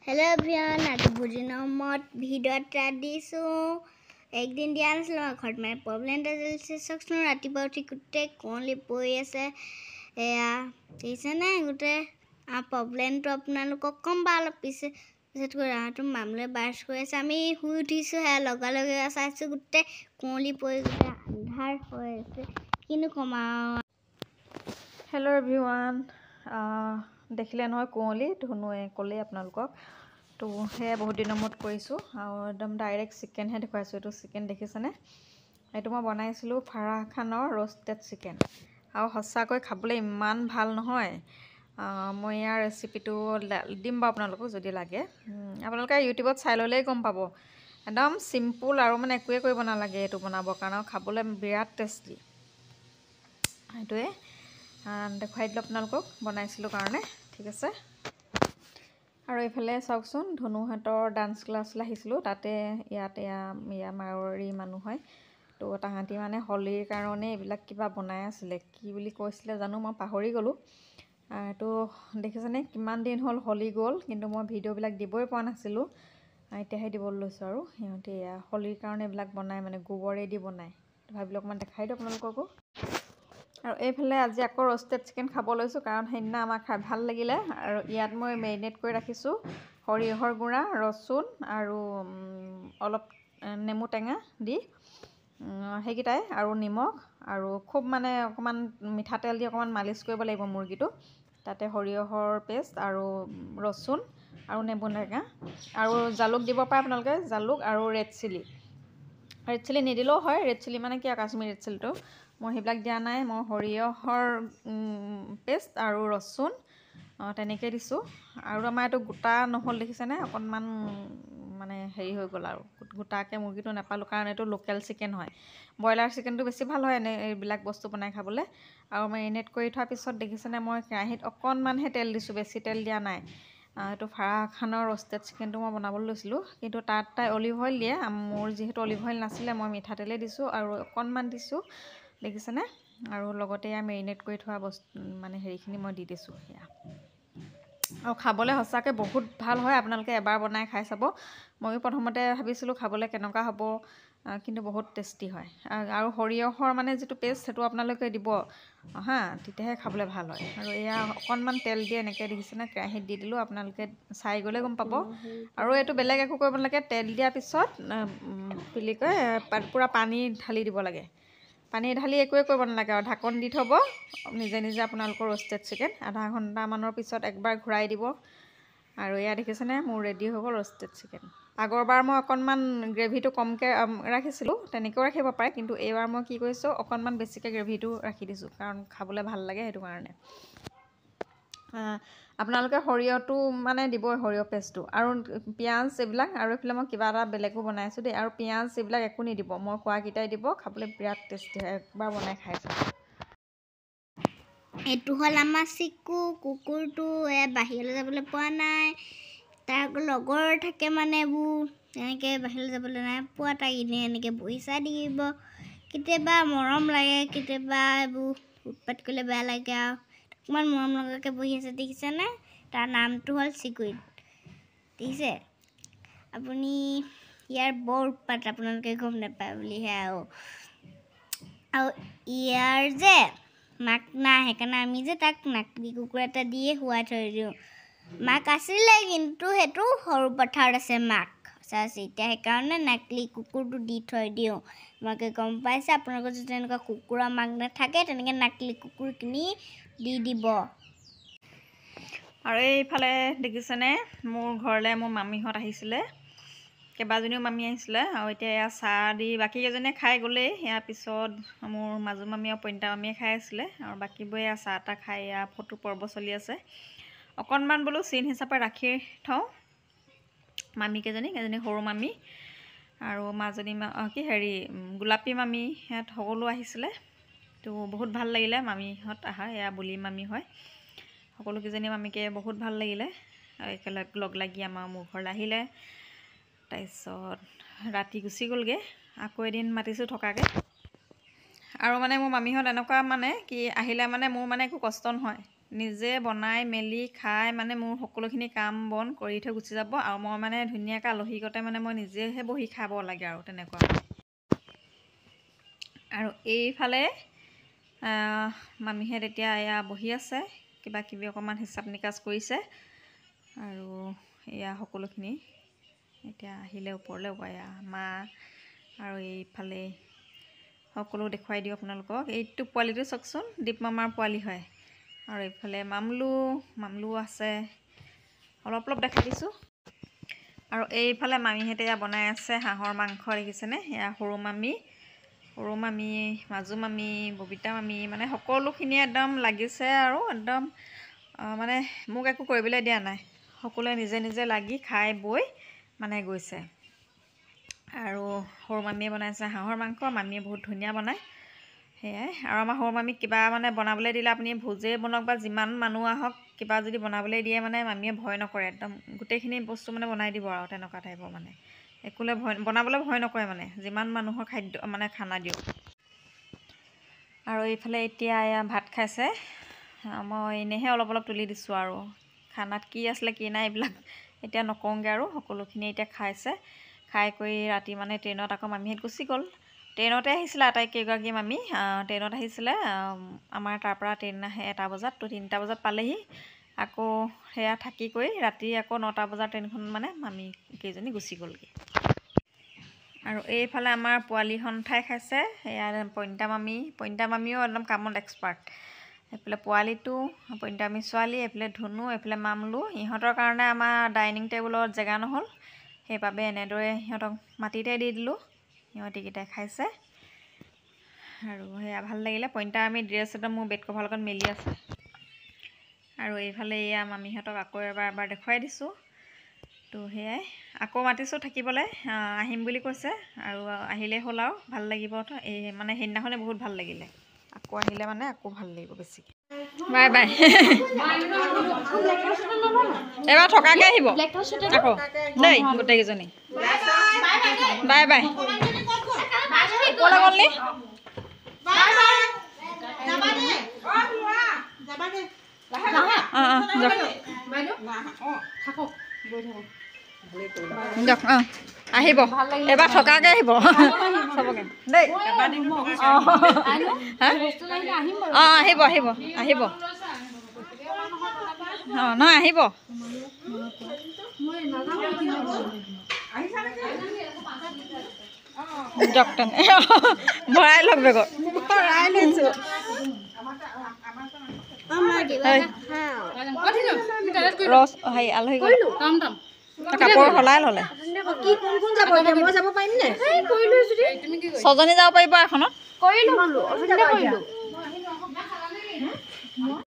Hello everyone आज बुझिनमत video এটা দিছো একদিন দিয়া নাছিল ঘৰত মানে প্ৰব্লেম এটা চলিছে সবসময় ৰাতিপুৱা উঠি গোটে কোঁৱলি পৰি আছে এয়া দেখিছে নে গোটে প্ৰব্লেমটো আপোনালোকক কম বা অলপ পিছত ৰাটো মামলে বাস কৰি আছে আমি শুই উঠিছো হে লগা লগে চাইছো গোটে কোঁৱলি পৰি গোটে আন্ধাৰ হৈ আছে কিনো কমা हेलो एवरीवन देखिले নহয় কোঁৱলি ধুনুৱে ক'লে আপোনালোকক তো হে বহুত দিনৰ মূৰত কৰিছো আৰু একদম ডাইৰেক্ট চিকেন হে দেখাইছো এটো চিকেন দেখিছেনে এটো মই বনাইছিলো ফাৰাহ খানৰ रोस्टेड চিকেন আৰু হসাকৈ খাবলৈ ইমান ভাল নহয় মই ইয়াৰ ৰেচিপিটো দিম বা আপোনালোকক যদি লাগে আপোনালোকে ইউটিউবত চাই ললেই গম পাব একদম সিম্পল আৰু মানে একোৱে কৰিব নালাগে এটো বনাবৰ কাৰণে খাবলৈ বিৰাট টেষ্টি এটোৱে দেখাই দিলো আপোনালোকক বনাইছিলো কাৰণে ঠিক আছে আৰু এফালে চাওকচোন ধনুহাতৰ ডান্স ক্লাছ লাহিছিলো তাতে ইয়াতে মাৰোৱাৰী মানুহ হয় তো তাহাঁতি মানে হলিৰ কাৰণে এইবিলাক কিবা বনাই আছিলে কি বুলি কৈছিলে জানো মই পাহৰি গলো তো দেখিছেনে কিমান দিন হ'ল হলি গ'ল কিন্তু মই ভিডিঅ'বিলাক দিবই পৰা নাছিলো এতিয়াহে দিব লৈছো আৰু সিহঁতে হলিৰ কাৰণে এইবিলাক বনাই মানে গোবৰেদি বনাই ভাবিলো অকমান দেখাই দিও আপোনালোককো আৰু এইফালে আজি আকৌ रोस्टेड চিকেন খাব লৈছো কাৰণ সেইদিনা আমাক খাই ভাল লাগিলে আৰু ইয়াত মই মেৰিনেট কৰি ৰাখিছো সৰিয়হৰ গুড়া ৰসুন আৰু অলপ নেমু টেঙা দি হেগিটাই আৰু নিমখ আৰু খুব মানে অকমান মিঠাতেল দি অকমান মালিশ কৰিব লাগিব মুৰ্গীটো তাতে সৰিয়হৰ পেষ্ট আৰু ৰসুন আৰু নেমু টেঙা আৰু জালুক দিব পাৰে আপোনালোকে জালুক আৰু ৰেড চিলি নিদিলেও হয় ৰেড চিলি মানে কি কাশ্মীৰ ৰেড চিলিটো মই হেবিলাক দিয়া নাই মই সৰিয়হৰ পেষ্ট আৰু ৰসুন তেনেকে দিছো আৰু আমাৰ এটো গোটা নহল দেখিছেনে অকনমান মানে হেৰি হৈ গল আৰু গোটাকে মুৰ্গীটো নাপালো কাৰণ এটো লোকেল চিকেন হয় বয়লাৰ চিকেনটো বেছি ভাল হয় এনে এইবিলাক বস্তু বনাই খাবলৈ আৰু মেৰিনেট কৰি থোৱাৰ পিছত দেখিছেনে মই কেৰাহীত অকনমানহে তেল দিছো বেছি তেল দিয়া নাই এটো ফাৰাহ খানৰ रोस्टेड চিকেনটো মই বনাবলৈ লৈছিলো কিন্তু তাই অলিভ অইল দিয়ে মোৰ যেহেতু অলিভ অইল নাছিলে মই মিঠাতেলে দিছো আৰু অকনমান দিছো দেখিছেনে আৰু লগতে মেৰিনেট কৰি থোৱা বস্তু মানে হেৰিখিনি মই দি দিছো আৰু খাবলৈ হসাকে বহুত ভাল হয় আপোনালোকে এবাৰ বনাই খাই চাব ময়ো প্ৰথমতে ভাবিছিলো খাবলৈ কেনেকুৱা হ'ব কিন্তু বহুত টেষ্টি হয় আৰু সৰিয়হৰ মানে যেটো পেষ্ট সেটো আপোনালোকে দিব হা তেতিয়াহে খাবলৈ ভাল হয় আৰু এয়া অকনমান তেল দিয়ে এনেকৈ দেখিছেনে কেৰাহীত দি দিলো আপোনালোকে চাই গলে গম পাব আৰু এটো বেলেগ একো কৰিব নালাগে তেল দিয়াৰ পিছত পিলিকৈ পুৰা পানী ঢালি দিব লাগে পানী ঢালি একোৱে কৰিব নালাগে আৰু ঢাকন দি থব নিজে নিজে আপোনালোকৰ रोस्टेड চিকেন আধা ঘণ্টা মানৰ পিছত একবাৰ ঘূৰাই দিব আৰু এয়া দেখিছেনে মোৰ ৰেডি হৈ গ'ল रोस्टेड চিকেন আগৰবাৰ মই অকনমান গ্ৰেভিটো কমকে ৰাখিছিলো তেনেকৈ ৰাখিব পাৰে কিন্তু এইবাৰ মই কি কৰিছো অকনমান বেছিকে গ্ৰেভিটো ৰাখি দিছো কাৰণ খাবলৈ ভাল লাগে হেতু কাৰণে আপোনালোকে সৰিয়হটো মানে দিবই সৰিয়হ পেষ্টটো আৰু পিয়াজ এইবিলাক আৰু এফালে মই কিবা এটা বেলেগো বনাইছো দেই আৰু পিয়াজ এইবিলাক একো নিদিব মই কোৱা কিটাই দিব খাবলৈ বিৰাট টেষ্টি হয় একবাৰ বনাই খাই চাব এটো হল আমাৰ চিকু কুকুৰটো বাহিৰলৈ যাবলৈ পোৱা নাই তাৰ লগৰ থাকে মানে এনেকে বাহিৰলৈ যাবলৈ নাই পোৱা তাই এনেকে বহি চাই দিব কেতিয়াবা মৰম লাগে কেতিয়াবা উৎপাত কৰিলে বেয়া লাগে আৰু অকমান মৰম লগাকে বহি আছে দেখিছেনে তাৰ নামটো হল চিকুইট দেখিছে আপুনি ইয়াৰ বৰ উৎপাত আপোনালোকে গম নাপায় বুলিহে আৰু ইয়াৰ যে মাক নাই সেইকাৰণে আমি যে তাক নাকলি কুকুৰ এটা দিয়ে শুৱাই থৈ দিওঁ মাক আছিলে কিন্তু হেতু সৰু পথাৰত আছে মাক এতিয়া সেইকাৰণে নাকলি কুকুৰটো দি থৈ দিওঁ তোমাকে গম পাইছে আপোনালোকৰ যদি এনেকুৱা কুকুৰৰ মাক নাথাকে তেনেকে নাকলি কুকুৰ কিনি দি দিব আৰু এইফালে দেখিছেনে মোৰ ঘৰলে মোৰ মামীহঁত আহিছিলে কেবাজনীও মামী আহিছিলে আৰু এতিয়া এয়া চাহ দি বাকী কেজনীয়ে খাই গ'লেই ইয়াৰ পিছত মোৰ মাজু মামী আৰু পইণ্টা মামীয়ে খাই আছিলে আৰু বাকীবোৰে চাহ তা খাই ফটো পৰ্ব চলি আছে অকনমান বোলো চিন হিচাপে ৰাখি থওঁ মামী কেজনী সৰু মামী আৰু মাজনী কি হেৰি গোলাপী মামী হেত সকলো আহিছিলে তো বহুত ভাল লাগিলে মামীহঁত আহা এয়া বুলি মামী হয় সকলো কেজনী মামীকে বহুত ভাল লাগিলে আৰু একেলগে লগ লাগি মোৰ ঘৰলৈ আহিলে তাৰপিছত ৰাতি গুচি গ'লগে আকৌ এদিন মাতিছো থকাকে আৰু মানে মোৰ মামীহঁত এনেকুৱা মানে কি আহিলে মানে মোৰ মানে একো কষ্ট নহয় নিজে বনাই মেলি খাই মানে মোৰ সকলোখিনি কাম বন কৰি থৈ গুচি যাব আৰু মই মানে ধুনীয়াকৈ আলহীগতে মানে মই নিজেহে বহি খাব লাগে আৰু তেনেকুৱা। আৰু এইফালে মামীহঁত এতিয়া এয়া বহি আছে, কিবা কিবি অকণমান হিচাপ নিকাচ কৰিছে। আৰু এয়া সকলোখিনি এতিয়া আহিলে ওপৰলৈ এয়া মা আৰু এইফালে সকলো দেখুৱাই দিওঁ আপোনালোকক। এইটো পোৱালিটো চাওকচোন, দীপ মামাৰ পোৱালি হয়। আৰু এইফালে মামলু আছে, অলপ দেখাই দিছোঁ। আৰু এইফালে মামীহঁতে এয়া বনাই আছে হাঁহৰ মাংস, দেখিছেনে? এয়া সৰু মামী, মাজু মামী, ববিতা মামী, মানে সকলোখিনিয়ে একদম লাগিছে আৰু একদম মানে মোক একো কৰিবলৈ দিয়া নাই। সকলোৱে নিজে নিজে লাগি খাই বৈ মানে গৈছে। আৰু সৰু মামীয়ে বনাইছে হাঁহৰ মাংস, মামীয়ে বহুত ধুনীয়া বনায় সেয়াই। আৰু আমাৰ সৰু মামীক কিবা মানে বনাবলৈ দিলে আপুনি ভোজেই বনাওক বা যিমান মানুহ আহক কিবা যদি বনাবলৈ দিয়ে মানে মামীয়ে ভয় নকৰে, একদম গোটেইখিনি বস্তু মানে বনাই দিব আৰু তেনেকুৱা টাইপৰ মানে। একোলৈ বনাবলৈ ভয় নকৰে মানে, যিমান মানুহৰ খাদ্য মানে খানা দিয়ক। আৰু এইফালে এতিয়া এয়া ভাত খাইছে। মই এনেইহে অলপ তুলি দিছোঁ আৰু খানাত কি আছিলে কি নাই এইবিলাক এতিয়া নকওঁগৈ আৰু। সকলোখিনি এতিয়া খাইছে, খাই কৰি ৰাতি মানে ট্ৰেইনত আকৌ মামীহঁত গুচি গ'ল। ট্ৰেইনতে আহিছিলে আটাইকেইগৰাকী মামী, ট্ৰেইনত আহিছিলে। আমাৰ তাৰপৰা ট্ৰেইন আহে 1টা বজাত, তো 3টা বজাত পালেহি। আকৌ সেয়া থাকি কৰি ৰাতি আকৌ 9টা বজাৰ ট্ৰেইনখন মানে মামী কেইজনী গুচি গ'লগৈ। আৰু এইফালে আমাৰ পোৱালি সন্থাই খাইছে, এয়া পইণ্টা মামীও একদম কামত এক্সপাৰ্ট। এইফালে পোৱালিটো, পইণ্টা মামী ছোৱালী, এইফালে ধুনু, এইফালে মামলু। ইহঁতৰ কাৰণে আমাৰ ডাইনিং টেবুলত জেগা নহ'ল, সেইবাবে এনেদৰে সিহঁতক মাটিতে দি দিলোঁ। সিহঁতিকেইটাই খাইছে। আৰু সেয়া ভাল লাগিলে। পইণ্টা মামী ড্ৰেছ একদম মোৰ বেড কভাৰ লগত মেলি আছে। আৰু এইফালে এয়া মামীহঁতক আকৌ এবাৰ দেখুৱাই দিছোঁ। তো সেয়াই, আকৌ মাতিছোঁ থাকিবলৈ, আহিম বুলি কৈছে। আৰু আহিলেই হ'ল আৰু ভাল লাগিব। এই মানে সেইদিনাখনে বহুত ভাল লাগিলে, আকৌ আহিলে মানে আকৌ ভাল লাগিব বেছিকৈ। Bye bye. এবাৰ থকাকৈ আহিব আকৌ দেই গোটেইকেইজনী। Bye bye. ওপৰলৈ গ'ল নি? দিয়ক আহিব, এবাৰ থকাকৈ আহিব চবকে দেই। আহিব নহয় আহিব দিয়ক তেনে ভৰাই লওক বেগত। ৰস হেৰি আলহী গ'ল, কাপোৰ সলাই ল'লে। 6জনী যাব পাৰিব এখনত।